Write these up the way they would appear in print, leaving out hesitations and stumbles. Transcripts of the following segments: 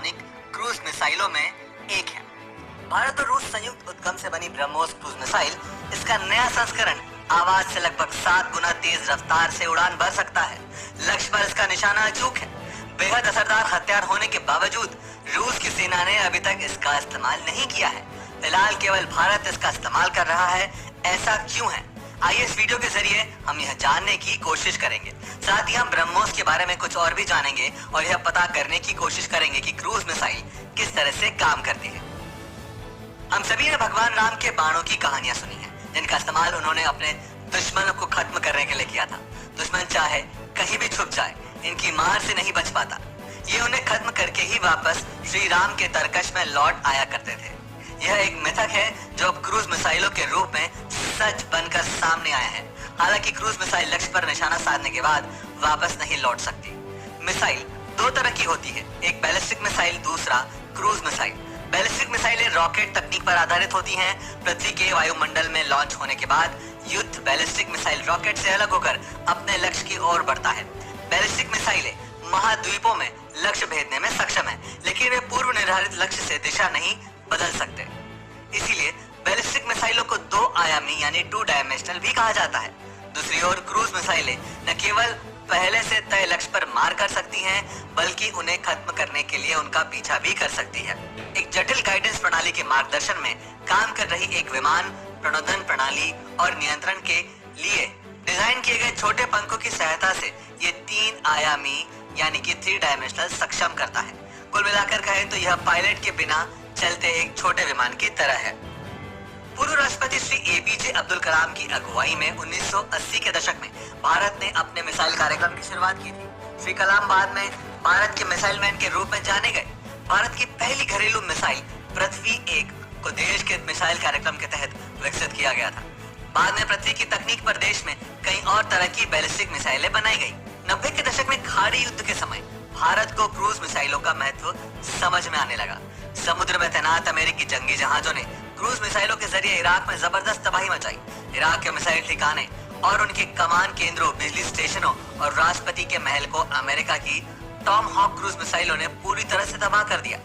Supersonic cruise मिसाइलों में एक है। भारत और रूस संयुक्त उद्गम से बनी ब्रह्मोस क्रूज मिसाइल, इसका नया संस्करण आवाज से लगभग 7 गुना तेज रफ्तार से उड़ान भर सकता है। लक्ष्य पर इसका निशाना अचूक है। बेहद असरदार हथियार होने के बावजूद रूस की सेना ने अभी तक इसका इस्तेमाल नहीं किया है। फिलहाल केवल भारत इसका इस्तेमाल कर रहा है। ऐसा क्यों है? आइए इस वीडियो के जरिए हम यह जानने की कोशिश करेंगे। साथ ही हम ब्रह्मोस के बारे में कुछ और भी जानेंगे और यह पता करने की कोशिश करेंगे कि क्रूज मिसाइल किस तरह से काम करती है। हम सभी ने भगवान राम के बाणों की कहानियां सुनी है, जिनका इस्तेमाल उन्होंने अपने दुश्मनों को खत्म करने के लिए किया था। दुश्मन चाहे कहीं भी छुप जाए, इनकी मार से नहीं बच पाता। ये उन्हें खत्म करके ही वापस श्री राम के तरकश में लौट आया करते थे। यह एक मिथक है जो अब क्रूज मिसाइलों के रूप में सच बनकर सामने आया है। हालांकि क्रूज मिसाइल लक्ष्य पर निशाना साधने के बाद वापस नहीं लौट सकती। मिसाइल दो तरह की होती है, एक बैलिस्टिक मिसाइल, दूसरा क्रूज मिसाइल। बैलिस्टिक मिसाइलें रॉकेट तकनीक पर आधारित होती हैं। पृथ्वी के वायुमंडल में लॉन्च होने के बाद युद्ध बैलिस्टिक मिसाइल रॉकेट से अलग होकर अपने लक्ष्य की ओर बढ़ता है। बैलिस्टिक मिसाइलें महाद्वीपों में लक्ष्य भेदने में सक्षम है, लेकिन वे पूर्व निर्धारित लक्ष्य से दिशा नहीं बदल सकते। इसीलिए बैलिस्टिक मिसाइलों को दो आयामी यानी 2 डायमेंशनल भी कहा जाता है। दूसरी ओर क्रूज मिसाइलें न केवल पहले से तय लक्ष्य पर मार कर सकती हैं, बल्कि उन्हें खत्म करने के लिए उनका पीछा भी कर सकती है। एक जटिल गाइडेंस प्रणाली के मार्गदर्शन में काम कर रही एक विमान प्रणोदन प्रणाली और नियंत्रण के लिए डिजाइन किए गए छोटे पंखों की सहायता से ये 3 आयामी यानी कि 3 डायमेंशनल सक्षम करता है। कुल मिलाकर कहें तो यह पायलट के बिना चलते एक छोटे विमान की तरह है। पूर्व राष्ट्रपति श्री एपीजे अब्दुल कलाम की अगुवाई में 1980 के दशक में भारत ने अपने मिसाइल कार्यक्रम की शुरुआत की थी। श्री कलाम बाद में भारत के मिसाइल मैन के रूप में जाने गए। भारत की पहली घरेलू मिसाइल पृथ्वी 1 को देश के मिसाइल कार्यक्रम के तहत विकसित किया गया था। बाद में पृथ्वी की तकनीक पर देश में कई और तरह की बैलिस्टिक मिसाइलें बनाई गई। 90 के दशक में खाड़ी युद्ध के समय भारत को क्रूज मिसाइलों का महत्व समझ में आने लगा। समुद्र में तैनात अमेरिकी जंगी जहाजों ने क्रूज मिसाइलों के जरिए इराक में जबरदस्त तबाही मचाई। इराक के मिसाइल ठिकाने और उनके कमान केंद्रों, बिजली स्टेशनों और राष्ट्रपति के महल को अमेरिका की टॉम हॉक क्रूज मिसाइलों ने पूरी तरह से तबाह कर दिया।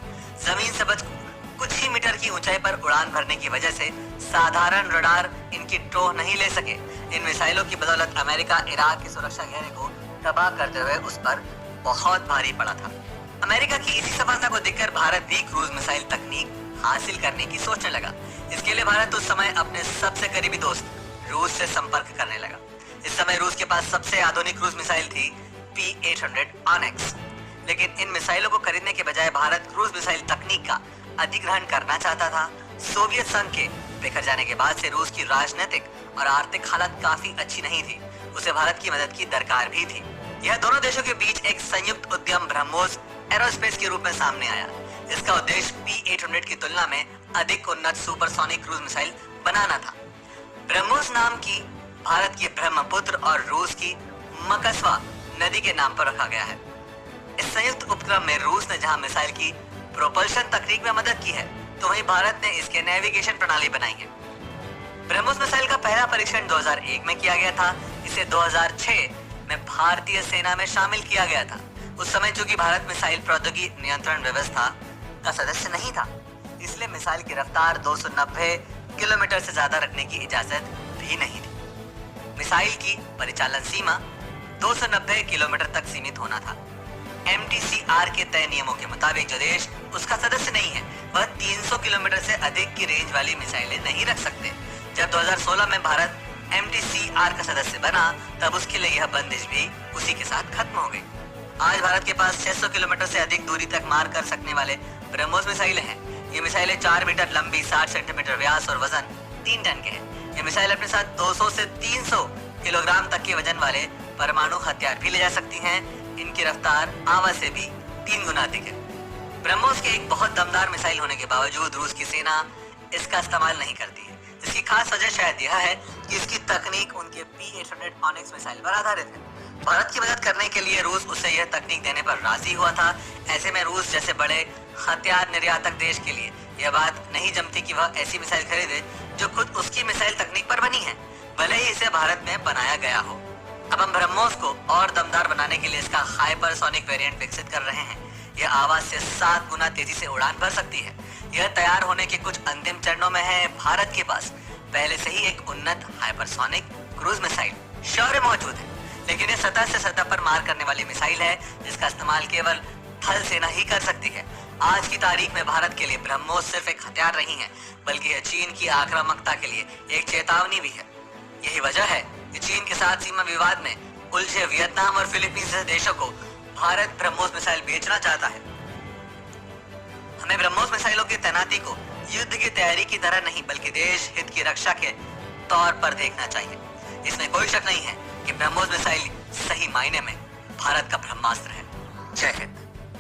जमीन से बच कुछ ही मीटर की ऊंचाई पर उड़ान भरने की वजह से साधारण रडार इनकी टोह नहीं ले सके। इन मिसाइलों की बदौलत अमेरिका इराक की सुरक्षा घेरे को तबाह करते हुए उस पर बहुत भारी पड़ा था। अमेरिका की इसी सफलता को देखकर भारत भी क्रूज मिसाइल तकनीक हासिल करने की सोचने लगा। इसके लिए भारत उस समय अपने सबसे करीबी दोस्त रूस से संपर्क करने लगा। इस समय रूस के पास सबसे आधुनिक क्रूज मिसाइल थी P-800 ऑनेक्स। लेकिन इन मिसाइलों को खरीदने के बजाय भारत क्रूज मिसाइल तकनीक का अधिग्रहण करना चाहता था। सोवियत संघ के बिखर जाने के बाद से रूस की राजनीतिक और आर्थिक हालत काफी अच्छी नहीं थी। उसे भारत की मदद की दरकार भी थी। यह दोनों देशों के बीच एक संयुक्त उद्यम ब्रह्मोस एरोस्पेस के रूप में सामने आया। इसका उद्देश्य P-800 की तुलना में अधिक उन्नत सुपरसोनिक क्रूज मिसाइल बनाना था। ब्रह्मोस नाम की भारत की ब्रह्मपुत्र और रूस की मकसवा नदी के नाम पर रखा गया है। इस संयुक्त उपक्रम में रूस ने जहां मिसाइल की प्रोपल्शन तकनीक में मदद की है, तो वहीं भारत ने इसके नेविगेशन प्रणाली बनाई है। ब्रह्मोस मिसाइल का पहला परीक्षण 2001 में किया गया था। इसे 2006 में भारतीय सेना में शामिल किया गया था। उस समय चूंकि भारत मिसाइल प्रौद्योगिकी नियंत्रण व्यवस्था का सदस्य नहीं था, इसलिए मिसाइल की रफ्तार 290 किलोमीटर से ज्यादा रखने की इजाजत भी नहीं थी। मिसाइल की परिचालन सीमा 290 किलोमीटर तक सीमित होना था। MTCR के तय नियमों के मुताबिक जो देश उसका सदस्य नहीं है, वह 300 किलोमीटर से अधिक की रेंज वाली मिसाइलें नहीं रख सकते। जब 2016 में भारत MTCR का सदस्य बना, तब उसके लिए यह बंदिश भी उसी के साथ खत्म हो गई। आज भारत के पास 600 किलोमीटर से अधिक दूरी तक मार कर सकने वाले ब्रह्मोस मिसाइलें हैं। ये मिसाइलें 4 मीटर लंबी, 60 सेंटीमीटर व्यास और वजन 3 टन के हैं। ये मिसाइल अपने साथ 200 से 300 किलोग्राम तक के वजन वाले परमाणु हथियार भी ले जा सकती हैं। इनकी रफ्तार आवाज से भी 3 गुना अधिक है। ब्रह्मोस के एक बहुत दमदार मिसाइल होने के बावजूद रूस की सेना इसका इस्तेमाल नहीं करती है। इसकी खास वजह शायद यह है कि इसकी तकनीक उनके P-800 ऑनेक्स मिसाइल पर आधारित है। भारत की मदद करने के लिए रूस उसे यह तकनीक देने पर राजी हुआ था। ऐसे में रूस जैसे बड़े हथियार निर्यातक देश के लिए यह बात नहीं जमती कि वह ऐसी मिसाइल खरीदे जो खुद उसकी मिसाइल तकनीक पर बनी है, भले ही इसे भारत में बनाया गया हो। अब हम ब्रह्मोस को और दमदार बनाने के लिए इसका हाइपरसोनिक वेरिएंट विकसित कर रहे हैं। यह आवाज से 7 गुना तेजी से उड़ान भर सकती है। यह तैयार होने के कुछ अंतिम चरणों में है। भारत के पास पहले से ही एक उन्नत हाइपरसोनिक क्रूज मिसाइल शौर्य मौजूद है, लेकिन यह सतह से सतह पर मार करने वाली मिसाइल है जिसका इस्तेमाल केवल थल सेना ही कर सकती है। आज की तारीख में भारत के लिए ब्रह्मोस सिर्फ एक हथियार नहीं है, बल्कि यह चीन की आक्रामकता के लिए एक चेतावनी भी है। यही वजह है कि चीन के साथ सीमा विवाद में उलझे वियतनाम और फिलीपींस जैसे देशों को भारत ब्रह्मोस मिसाइल बेचना चाहता है। हमें ब्रह्मोस मिसाइलों की तैनाती को युद्ध की तैयारी की तरह नहीं, बल्कि देश हित की रक्षा के तौर पर देखना चाहिए। इसमें कोई शक नहीं है कि ब्रह्मोस मिसाइल सही मायने में भारत का ब्रह्मास्त्र है। जय हिंद।